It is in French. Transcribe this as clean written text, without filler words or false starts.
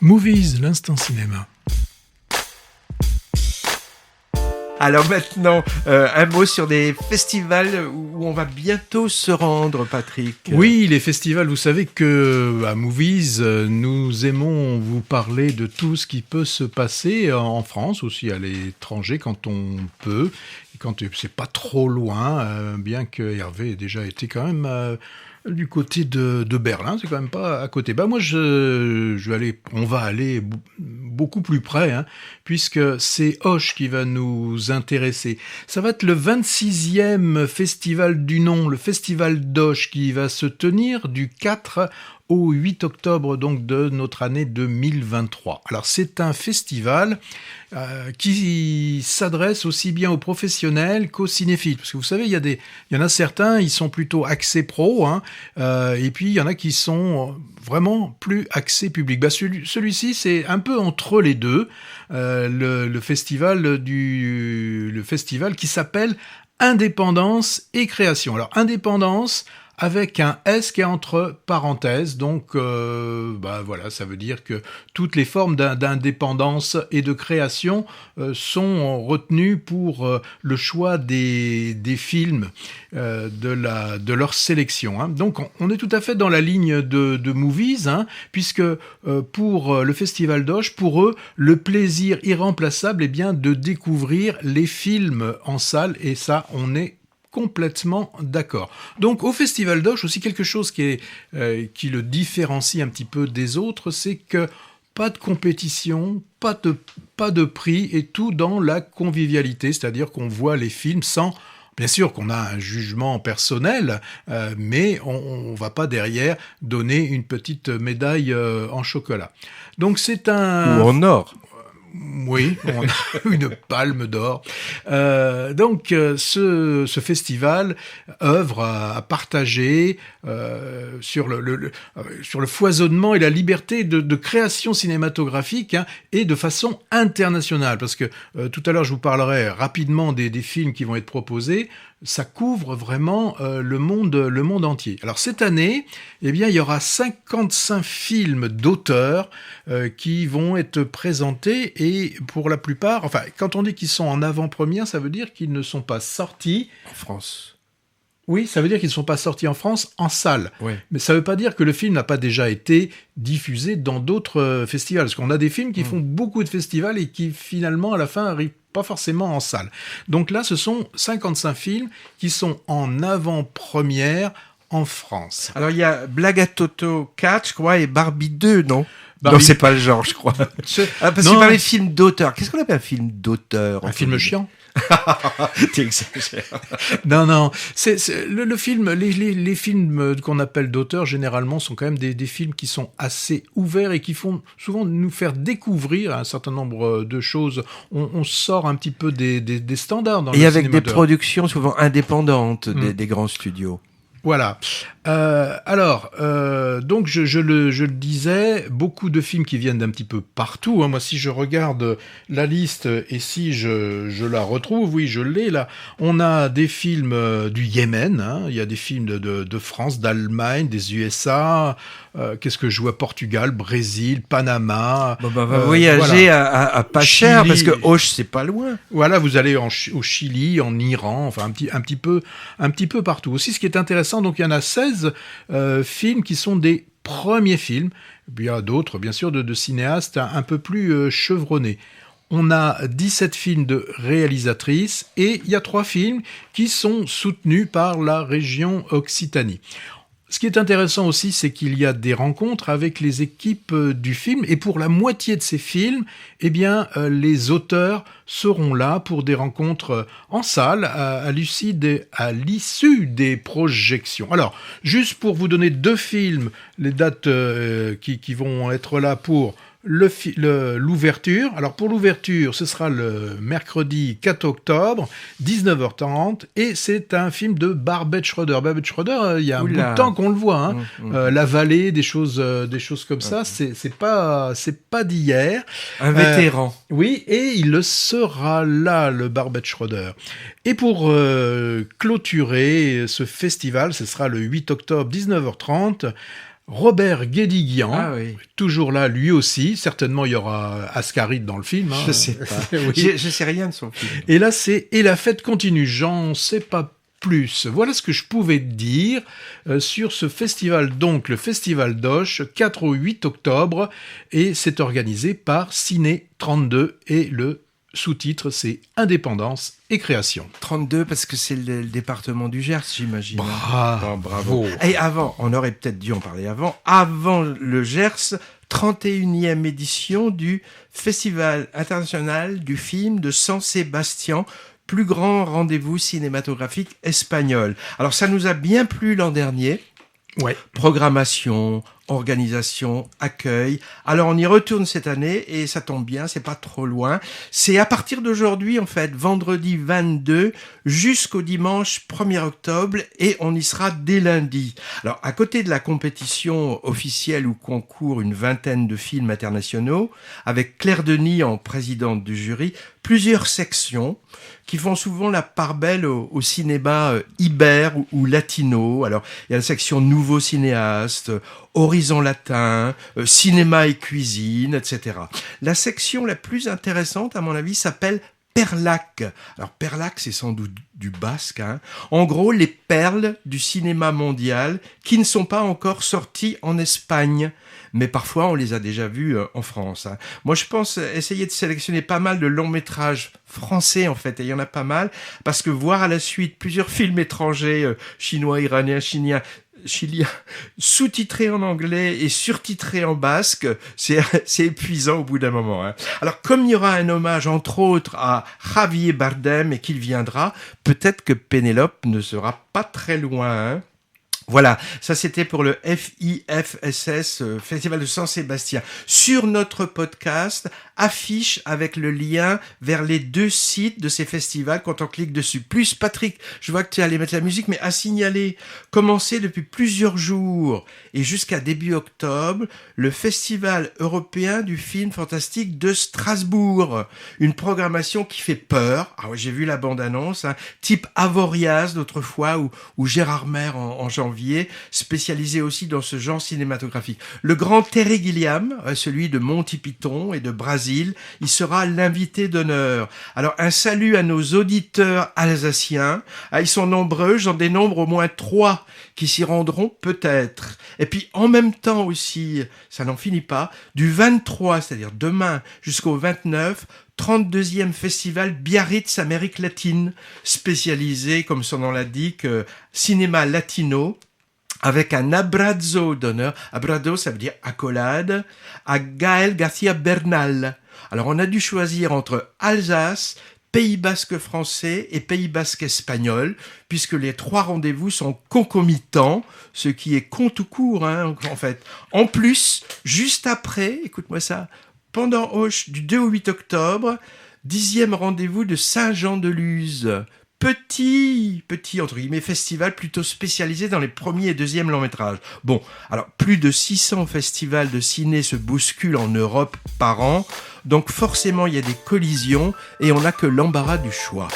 Movies, l'instant cinéma. Alors maintenant, un mot sur des festivals où on va bientôt se rendre, Patrick. Oui, les festivals, vous savez que à Movies, nous aimons vous parler de tout ce qui peut se passer en France, aussi à l'étranger quand on peut, et quand c'est pas trop loin, bien que Hervé ait déjà été quand même du côté de Berlin, c'est quand même pas à côté. Moi, on va aller beaucoup plus près, hein, puisque c'est Auch qui va nous intéresser. Ça va être le 26e festival du nom, le festival d'Auch, qui va se tenir du 4 au 8 octobre donc de notre année 2023. Alors c'est un festival qui s'adresse aussi bien aux professionnels qu'aux cinéphiles, parce que vous savez, il y en a certains, ils sont plutôt axés pro, hein, et puis il y en a qui sont vraiment plus axés public. Celui-ci, c'est un peu entre les deux, le festival qui s'appelle Indépendance et Création. Alors Indépendance avec un S qui est entre parenthèses, donc voilà, ça veut dire que toutes les formes d'indépendance et de création sont retenues pour le choix des films de leur sélection, hein. Donc on est tout à fait dans la ligne de Movies, hein, puisque pour le Festival d'Auch, pour eux, le plaisir irremplaçable est bien de découvrir les films en salle, et ça, on est complètement d'accord. Donc au Festival d'Auch, aussi quelque chose qui le différencie un petit peu des autres, c'est que pas de compétition, pas de prix, et tout dans la convivialité, c'est-à-dire qu'on voit les films sans... Bien sûr qu'on a un jugement personnel, mais on va pas derrière donner une petite médaille en chocolat. Donc c'est un... Ou en or. Oui, on a une palme d'or. Donc, ce festival œuvre à partager sur le foisonnement et la liberté de création cinématographique, hein, et de façon internationale. Parce que tout à l'heure, je vous parlerai rapidement des films qui vont être proposés. Ça couvre vraiment le monde entier. Alors cette année, il y aura 55 films d'auteurs qui vont être présentés, et pour la plupart, enfin, quand on dit qu'ils sont en avant-première, ça veut dire qu'ils ne sont pas sortis en France. Oui, ça veut dire qu'ils ne sont pas sortis en France en salle. Oui. Mais ça ne veut pas dire que le film n'a pas déjà été diffusé dans d'autres festivals. Parce qu'on a des films qui font beaucoup de festivals et qui finalement, à la fin, arrivent pas forcément en salle. Donc là, ce sont 55 films qui sont en avant-première en France. Alors il y a Blague à Toto 4, je crois, et Barbie 2, non ? Barbie... Non, c'est pas le genre, je crois. Parce que tu parlais de film d'auteur. Qu'est-ce qu'on appelle un film d'auteur ? Un film chiant. T'exagères. Non. C'est le film, les films qu'on appelle d'auteur, généralement, sont quand même des films qui sont assez ouverts et qui font souvent nous faire découvrir un certain nombre de choses. On sort un petit peu des standards dans le cinéma. Et avec des productions souvent indépendantes des grands studios. Voilà. Donc je le disais, beaucoup de films qui viennent d'un petit peu partout, hein. Moi, si je regarde la liste et si je la retrouve, oui, je l'ai là. On a des films du Yémen, hein. Il y a des films de France, d'Allemagne, des USA. Qu'est-ce que je vois ? Portugal, Brésil, Panama. Voyager voilà. à pas Chili. Cher, parce que Auch, c'est pas loin. Voilà, vous allez au Chili, en Iran, enfin un petit peu partout. Aussi, ce qui est intéressant, donc il y en a 16 films qui sont des premiers films. Il y a d'autres, bien sûr, de cinéastes un peu plus chevronnés. On a 17 films de réalisatrices, et il y a 3 films qui sont soutenus par la région Occitanie. Ce qui est intéressant aussi, c'est qu'il y a des rencontres avec les équipes du film, et pour la moitié de ces films, les auteurs seront là pour des rencontres en salle à l'issue des projections. Alors, juste pour vous donner 2 films, les dates qui vont être là pour l'ouverture. Alors pour l'ouverture, ce sera le mercredi 4 octobre, 19h30, et c'est un film de Barbet Schroeder. Barbet Schroeder, il y a un bout de temps qu'on le voit, hein. La vallée, des choses comme ça, c'est pas d'hier. Un vétéran. Oui, et il le sera là, le Barbet Schroeder. Et pour clôturer ce festival, ce sera le 8 octobre, 19h30, Robert Guédiguian, Ah oui. toujours là, lui aussi. Certainement, il y aura Ascaride dans le film. Je sais pas. Oui. Je sais rien de son film. Et là, c'est « Et la fête continue ». J'en sais pas plus. Voilà ce que je pouvais dire sur ce festival. Donc, le Festival d'Auch, 4 au 8 octobre. Et c'est organisé par Ciné 32. Et le sous-titre, c'est « Indépendance et création ». 32 parce que c'est le département du Gers, j'imagine. Bravo. Et avant, on aurait peut-être dû en parler avant le Gers, 31e édition du Festival international du film de San Sébastien, plus grand rendez-vous cinématographique espagnol. Alors ça nous a bien plu l'an dernier. Ouais. Programmation, organisation, accueil. Alors on y retourne cette année et ça tombe bien, c'est pas trop loin. C'est à partir d'aujourd'hui en fait, vendredi 22 jusqu'au dimanche 1er octobre et on y sera dès lundi. Alors à côté de la compétition officielle où concourent une vingtaine de films internationaux, avec Claire Denis en présidente du jury, plusieurs sections qui font souvent la part belle au cinéma ibère ou latino. Alors, il y a la section nouveaux cinéastes, horizon latin, cinéma et cuisine, etc. La section la plus intéressante, à mon avis, s'appelle Perlac. Alors, Perlac, c'est sans doute du basque. Hein. En gros, les perles du cinéma mondial qui ne sont pas encore sorties en Espagne. Mais parfois, on les a déjà vus en France. Hein. Moi, je pense essayer de sélectionner pas mal de longs métrages français, en fait, et il y en a pas mal, parce que voir à la suite plusieurs films étrangers, chinois, iraniens, chiliens, sous-titrés en anglais et surtitrés en basque, c'est épuisant au bout d'un moment. Hein. Alors, comme il y aura un hommage, entre autres, à Javier Bardem et qu'il viendra, peut-être que Pénélope ne sera pas très loin, hein. Voilà, ça c'était pour le FIFSS, Festival de San Sébastien. Sur notre podcast, affiche avec le lien vers les 2 sites de ces festivals quand on clique dessus. Plus Patrick, je vois que tu allais mettre la musique, mais à signaler, commencer depuis plusieurs jours et jusqu'à début octobre, le Festival européen du film fantastique de Strasbourg. Une programmation qui fait peur. Ah ouais, j'ai vu la bande-annonce, hein, type Avoriaz d'autrefois ou Gérard Maire en janvier. Spécialisé aussi dans ce genre cinématographique. Le grand Terry Gilliam, celui de Monty Python et de Brésil, il sera l'invité d'honneur. Alors un salut à nos auditeurs alsaciens. Ils sont nombreux, j'en dénombre au moins 3 qui s'y rendront peut-être. Et puis en même temps aussi, ça n'en finit pas, du 23, c'est-à-dire demain, jusqu'au 29, 32e festival Biarritz Amérique latine, spécialisé, comme son nom l'indique, cinéma latino, avec un abrazo d'honneur. Abrazo, ça veut dire accolade, à Gaël García Bernal. Alors, on a dû choisir entre Alsace, Pays basque français et Pays basque espagnol, puisque les 3 rendez-vous sont concomitants, ce qui est con tout court, hein, en fait. En plus, juste après, écoute-moi ça, pendant Auch, du 2 au 8 octobre, 10e rendez-vous de Saint-Jean-de-Luz. Petit, entre guillemets, festival plutôt spécialisé dans les premiers et deuxièmes longs métrages. Bon, alors plus de 600 festivals de ciné se bousculent en Europe par an, donc forcément il y a des collisions et on n'a que l'embarras du choix.